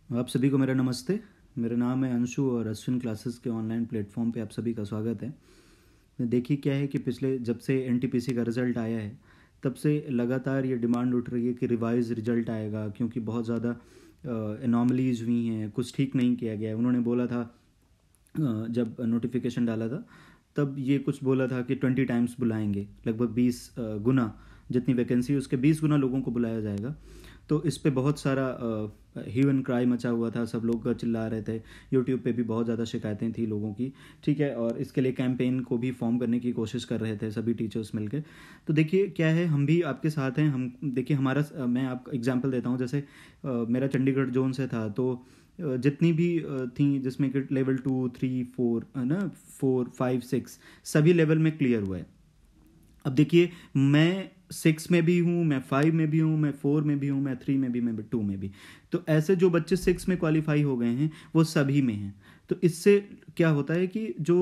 आप सभी को मेरा नमस्ते। मेरा नाम है अंशु और अश्विन क्लासेस के ऑनलाइन प्लेटफॉर्म पे आप सभी का स्वागत है। देखिए क्या है कि पिछले जब से एनटीपीसी का रिज़ल्ट आया है तब से लगातार ये डिमांड उठ रही है कि रिवाइज रिजल्ट आएगा, क्योंकि बहुत ज़्यादा एनॉमलीज हुई हैं, कुछ ठीक नहीं किया गया है। उन्होंने बोला था जब नोटिफिकेशन डाला था तब ये कुछ बोला था कि 20 टाइम्स बुलाएंगे, लगभग 20 गुना जितनी वैकेंसी है उसके 20 गुना लोगों को बुलाया जाएगा। तो इस पे बहुत सारा ह्यू एंड क्राई मचा हुआ था, सब लोग चिल्ला रहे थे। यूट्यूब पे भी बहुत ज़्यादा शिकायतें थी लोगों की, ठीक है। और इसके लिए कैंपेन को भी फॉर्म करने की कोशिश कर रहे थे सभी टीचर्स मिलकर। तो देखिए क्या है, हम भी आपके साथ हैं। हम देखिए हमारा मैं आपको एग्जांपल देता हूँ। जैसे मेरा चंडीगढ़ जोन से था, तो जितनी भी थी जिसमें कि लेवल 2, 3, 4 है ना, 4, 5, 6 सभी लेवल में क्लियर हुआ है। अब देखिए मैं 6 में भी हूँ, मैं 5 में भी हूँ, मैं 4 में भी हूँ, मैं 3 में भी, मैं 2 में भी। तो ऐसे जो बच्चे 6 में क्वालिफाई हो गए हैं वो सभी में हैं। तो इससे क्या होता है कि जो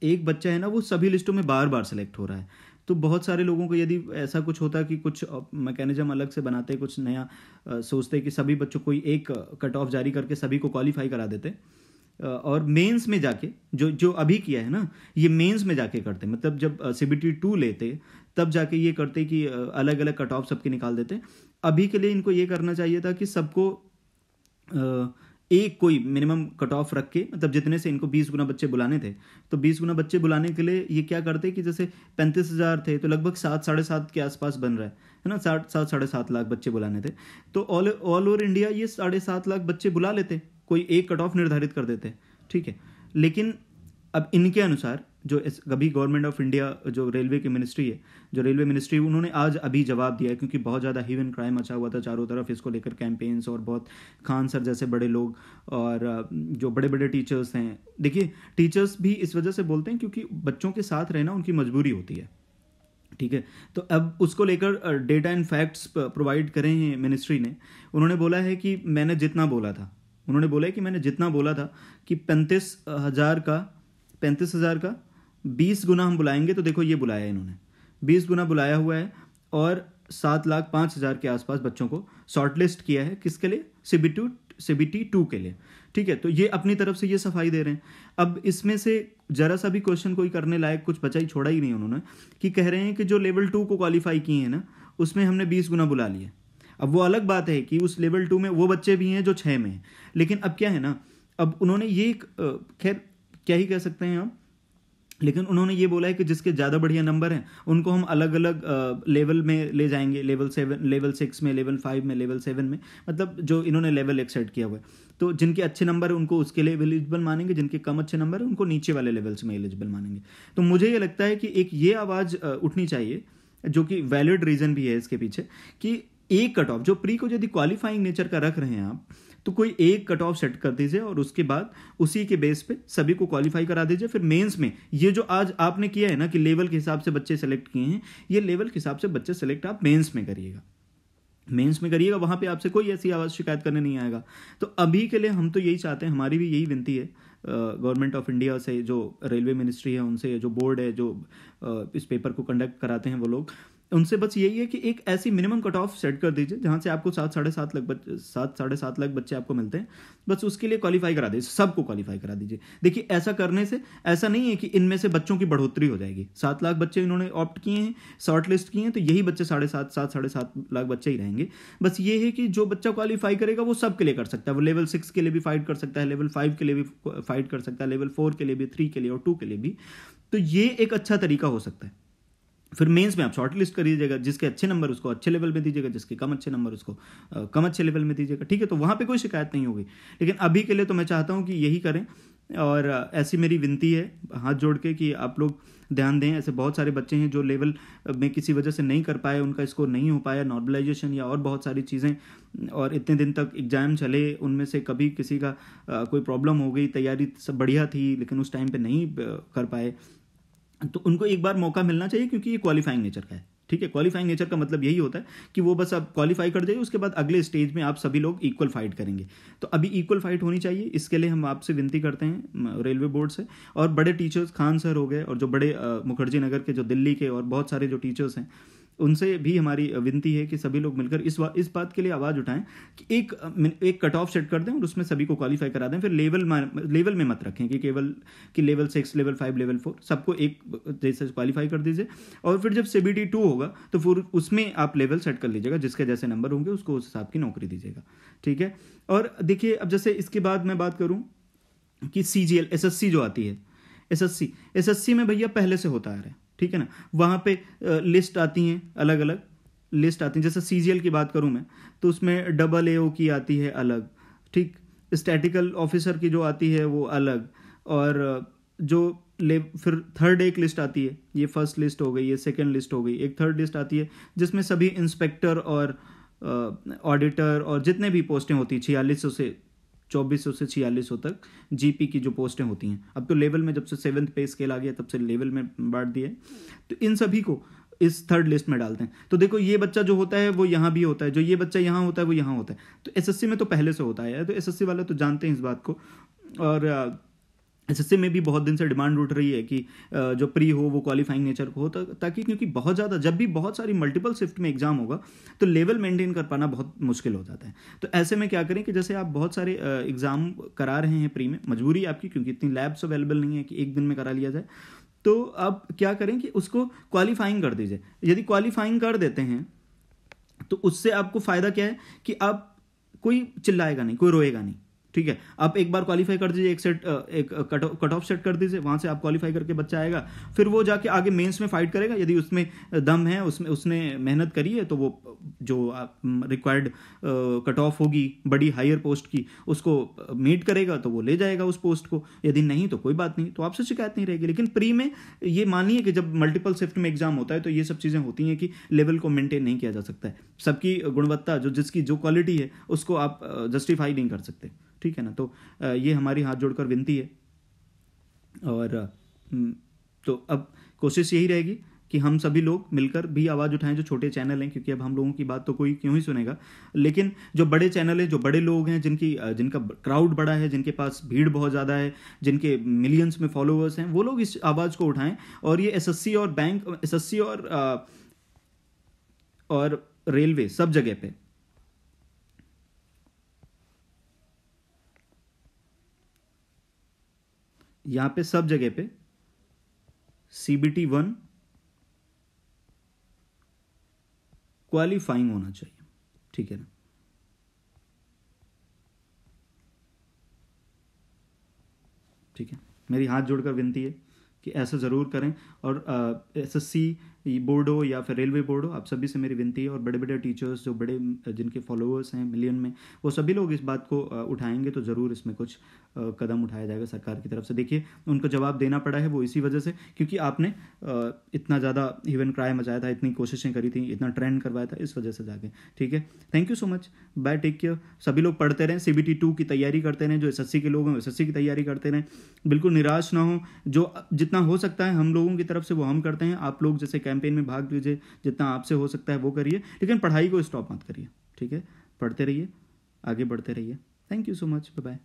एक बच्चा है ना वो सभी लिस्टों में बार बार सेलेक्ट हो रहा है। तो बहुत सारे लोगों को यदि ऐसा कुछ होता कि कुछ मैकेनिज्म अलग से बनाते, कुछ नया सोचते कि सभी बच्चों को एक कट ऑफ जारी करके सभी को क्वालिफाई करा देते, और मेंस में जाके जो जो अभी किया है ना, ये मेंस में जाके करते, मतलब जब CBT 2 लेते तब जाके ये करते कि अलग अलग कट ऑफ सबके निकाल देते। अभी के लिए इनको ये करना चाहिए था कि सबको एक कोई मिनिमम कट ऑफ रख के, मतलब जितने से इनको 20 गुना बच्चे बुलाने थे, तो 20 गुना बच्चे बुलाने के लिए ये क्या करते कि जैसे 35,000 थे तो लगभग 7-7.5 के आसपास बन रहा है ना, 7-7.5 लाख बच्चे बुलाने थे। तो ऑल ओवर इंडिया ये 7.5 लाख बच्चे बुला लेते, कोई एक कट ऑफ निर्धारित कर देते, ठीक है। लेकिन अब इनके अनुसार जो अभी गवर्नमेंट ऑफ इंडिया जो रेलवे की मिनिस्ट्री है, जो रेलवे मिनिस्ट्री, उन्होंने आज अभी जवाब दिया है, क्योंकि बहुत ज़्यादा ह्यू एंड क्राई मचा हुआ था चारों तरफ इसको लेकर, कैंपेन्स और बहुत खान सर जैसे बड़े लोग और जो बड़े बड़े टीचर्स हैं। देखिए टीचर्स भी इस वजह से बोलते हैं क्योंकि बच्चों के साथ रहना उनकी मजबूरी होती है, ठीक है। तो अब उसको लेकर डेटा एंड फैक्ट्स प्रोवाइड करे हैं मिनिस्ट्री ने। उन्होंने बोला है कि मैंने जितना बोला था, उन्होंने बोला है कि मैंने जितना बोला था कि 35,000 का 20 गुना हम बुलाएंगे, तो देखो ये बुलाया है इन्होंने, 20 गुना बुलाया हुआ है। और 7,05,000 के आसपास बच्चों को शॉर्टलिस्ट किया है, किसके लिए? CBT 2 के लिए, ठीक है। तो ये अपनी तरफ से ये सफाई दे रहे हैं। अब इसमें से जरा सा भी क्वेश्चन कोई करने लायक कुछ बचा ही छोड़ा ही नहीं उन्होंने, कि कह रहे हैं कि जो लेवल 2 को क्वालिफाई किए हैं ना, उसमें हमने 20 गुना बुला लिए। अब वो अलग बात है कि उस लेवल 2 में वो बच्चे भी हैं जो 6 में हैं, लेकिन अब क्या है ना, अब उन्होंने ये खैर क्या ही कह सकते हैं आप, लेकिन उन्होंने ये बोला है कि जिसके ज़्यादा बढ़िया नंबर हैं उनको हम अलग अलग लेवल में ले जाएंगे, लेवल 7, लेवल 6 में, लेवल 5 में, लेवल 7 में, मतलब जो इन्होंने लेवल एक सेट किया हुआ है। तो जिनके अच्छे नंबर है उनको उसके लिए एलिजिबल मानेंगे, जिनके कम अच्छे नंबर है उनको नीचे वाले लेवल्स में एलिजिबल मानेंगे। तो मुझे ये लगता है कि एक ये आवाज़ उठनी चाहिए, जो कि वैलिड रीज़न भी है इसके पीछे, कि एक कट ऑफ जो प्री को यदि क्वालिफाइंग नेचर का रख रहे हैं आप, तो कोई एक कट ऑफ सेट कर दीजिए और उसके बाद उसी के बेस पे सभी को क्वालिफाई करा दीजिए। फिर मेंस में ये जो आज आपने किया है ना कि लेवल के हिसाब से बच्चे सेलेक्ट किए हैं, ये लेवल के हिसाब से बच्चे सेलेक्ट आप मेंस में करिएगा, मेंस में करिएगा। वहां पे आपसे कोई ऐसी आवाज़ शिकायत करने नहीं आएगा। तो अभी के लिए हम तो यही चाहते हैं, हमारी भी यही विनती है गवर्नमेंट ऑफ इंडिया से, जो रेलवे मिनिस्ट्री है उनसे, जो बोर्ड है जो इस पेपर को कंडक्ट कराते हैं वो लोग, उनसे बस यही है कि एक ऐसी मिनिमम कट ऑफ सेट कर दीजिए जहाँ से आपको 7-7.5 लाख बच्चे आपको मिलते हैं, बस उसके लिए क्वालिफाई करा दीजिए, सबको क्वालिफाई करा दीजिए। देखिए ऐसा करने से ऐसा नहीं है कि इनमें से बच्चों की बढ़ोतरी हो जाएगी। 7 लाख बच्चे इन्होंने ऑप्ट किए हैं, शॉर्ट लिस्ट किए हैं, तो यही बच्चे 7.5 लाख बच्चे ही रहेंगे। बस ये है कि जो बच्चा क्वालिफाई करेगा वो सब के लिए कर सकता है, वो लेवल 6 के लिए भी फाइट कर सकता है, लेवल 5 के लिए भी फाइट कर सकता है, लेवल 4 के लिए भी, 3 के लिए और 2 के लिए भी। तो ये एक अच्छा तरीका हो सकता है। फिर मेंस में आप शॉर्ट लिस्ट कर दीजिएगा, जिसके अच्छे नंबर उसको अच्छे लेवल में दीजिएगा, जिसके कम अच्छे नंबर उसको कम अच्छे लेवल में दीजिएगा, ठीक है। तो वहाँ पे कोई शिकायत नहीं होगी। लेकिन अभी के लिए तो मैं चाहता हूँ कि यही करें, और ऐसी मेरी विनती है हाथ जोड़ के कि आप लोग ध्यान दें। ऐसे बहुत सारे बच्चे हैं जो लेवल में किसी वजह से नहीं कर पाए, उनका स्कोर नहीं हो पाया, नॉर्मलाइजेशन या और बहुत सारी चीज़ें, और इतने दिन तक एग्ज़ाम चले, उनमें से कभी किसी का कोई प्रॉब्लम हो गई, तैयारी सब बढ़िया थी लेकिन उस टाइम पर नहीं कर पाए, तो उनको एक बार मौका मिलना चाहिए, क्योंकि ये क्वालिफाइंग नेचर का है, ठीक है। क्वालिफाइंग नेचर का मतलब यही होता है कि वो बस अब क्वालिफाई कर जाइए, उसके बाद अगले स्टेज में आप सभी लोग इक्वल फाइट करेंगे। तो अभी इक्वल फाइट होनी चाहिए, इसके लिए हम आपसे विनती करते हैं रेलवे बोर्ड से। और बड़े टीचर्स, खान सर हो गए, और जो बड़े मुखर्जी नगर के, जो दिल्ली के और बहुत सारे जो टीचर्स हैं, उनसे भी हमारी विनती है कि सभी लोग मिलकर इस बात के लिए आवाज़ उठाएं कि एक कट ऑफ सेट कर दें और उसमें सभी को क्वालिफाई करा दें। फिर लेवल में मत रखें कि केवल कि लेवल 6, लेवल 5, लेवल 4 सबको एक जैसे क्वालिफाई कर दीजिए। और फिर जब CBT 2 होगा तो फिर उसमें आप लेवल सेट कर लीजिएगा, जिसके जैसे नंबर होंगे उसको उस हिसाब की नौकरी दीजिएगा, ठीक है। और देखिए अब जैसे इसके बाद मैं बात करूँ कि CGL SSC जो आती है, SSC में भैया पहले से होता आ रहा है, ठीक है ना। वहाँ पे लिस्ट आती हैं, अलग अलग लिस्ट आती हैं। जैसे CGL की बात करूँ मैं तो उसमें AAO की आती है अलग, ठीक। स्टैटिकल ऑफिसर की जो आती है वो अलग, और जो फिर थर्ड एक लिस्ट आती है, ये फर्स्ट लिस्ट हो गई, ये सेकंड लिस्ट हो गई, एक थर्ड लिस्ट आती है जिसमें सभी इंस्पेक्टर और ऑडिटर और जितने भी पोस्टें होती हैं 4600 से 2400 से 4600 तक GP की जो पोस्टें होती हैं। अब तो लेवल में जब से 7th पे स्केल आ गया तब से लेवल में बांट दिया है, तो इन सभी को इस थर्ड लिस्ट में डालते हैं। तो देखो ये बच्चा जो होता है वो यहाँ भी होता है, जो ये बच्चा यहाँ होता है वो यहाँ होता है। तो SSC में तो पहले से होता है, तो SSC वाले तो जानते हैं इस बात को। और SSC में भी बहुत दिन से डिमांड उठ रही है कि जो प्री हो वो क्वालिफाइंग नेचर को हो, ताकि क्योंकि बहुत ज़्यादा जब भी बहुत सारी मल्टीपल शिफ्ट में एग्जाम होगा तो लेवल मेंटेन कर पाना बहुत मुश्किल हो जाता है। तो ऐसे में क्या करें कि जैसे आप बहुत सारे एग्ज़ाम करा रहे हैं प्री में, मजबूरी आपकी क्योंकि इतनी लैब्स अवेलेबल नहीं है कि एक दिन में करा लिया जाए, तो आप क्या करें कि उसको क्वालिफाइंग कर दीजिए। यदि क्वालिफाइंग कर देते हैं तो उससे आपको फ़ायदा क्या है कि आप कोई चिल्लाएगा नहीं, कोई रोएगा नहीं, ठीक है। आप एक बार क्वालिफाई कर दीजिए, एक कट ऑफ सेट कर दीजिए, वहां से आप क्वालिफाई करके बच्चा आएगा, फिर वो जाके आगे मेंस में फाइट करेगा। यदि उसमें दम है, उसमें उसने मेहनत करी है, तो वो जो रिक्वायर्ड कट ऑफ होगी बड़ी हायर पोस्ट की उसको मीट करेगा तो वो ले जाएगा उस पोस्ट को। यदि नहीं तो कोई बात नहीं, तो आपसे शिकायत नहीं रहेगी। लेकिन प्री में ये मानिए कि जब मल्टीपल शिफ्ट में एग्जाम होता है तो ये सब चीज़ें होती हैं कि लेवल को मेंटेन नहीं किया जा सकता है। सबकी गुणवत्ता जिसकी जो क्वालिटी है उसको आप जस्टिफाई नहीं कर सकते, ठीक है ना। तो ये हमारी हाथ जोड़कर विनती है। और तो अब कोशिश यही रहेगी कि हम सभी लोग मिलकर भी आवाज़ उठाएं, जो छोटे चैनल हैं, क्योंकि अब हम लोगों की बात तो कोई क्यों ही सुनेगा। लेकिन जो बड़े चैनल हैं, जो बड़े लोग हैं, जिनका क्राउड बड़ा है, जिनके पास भीड़ बहुत ज़्यादा है, जिनके मिलियंस में फॉलोअर्स हैं, वो लोग इस आवाज़ को उठाएं। और ये SSC और बैंक, SSC और रेलवे सब जगह पे यहाँ पे सब जगह पे CBT 1 क्वालिफाइंग होना चाहिए, ठीक है ना। ठीक है, मेरी हाथ जोड़कर विनती है कि ऐसा ज़रूर करें। और SSC बोर्ड हो या फिर रेलवे बोर्ड हो, आप सभी से मेरी विनती है। और बड़े बड़े टीचर्स जो बड़े जिनके फॉलोअर्स हैं मिलियन में, वो सभी लोग इस बात को उठाएंगे तो ज़रूर इसमें कुछ कदम उठाया जाएगा सरकार की तरफ से। देखिए उनको जवाब देना पड़ा है वो इसी वजह से क्योंकि आपने इतना ज़्यादा ह्यू एंड क्राई मचाया था, इतनी कोशिशें करी थी, इतना ट्रेंड करवाया था, इस वजह से जाके, ठीक है। Thank you so much, bye, take care. सभी लोग पढ़ते रहें, CBT 2 की तैयारी करते रहें। जो SSC के लोग हैं SSC की तैयारी करते रहें, बिल्कुल निराश ना हो। जो जितना हो सकता है हम लोगों की तरफ से वो हम करते हैं। आप लोग जैसे कैंपेन में भाग लीजिए, जितना आपसे हो सकता है वो करिए, लेकिन पढ़ाई को स्टॉप मत करिए, ठीक है। पढ़ते रहिए, आगे बढ़ते रहिए। Thank you so much, bye bye.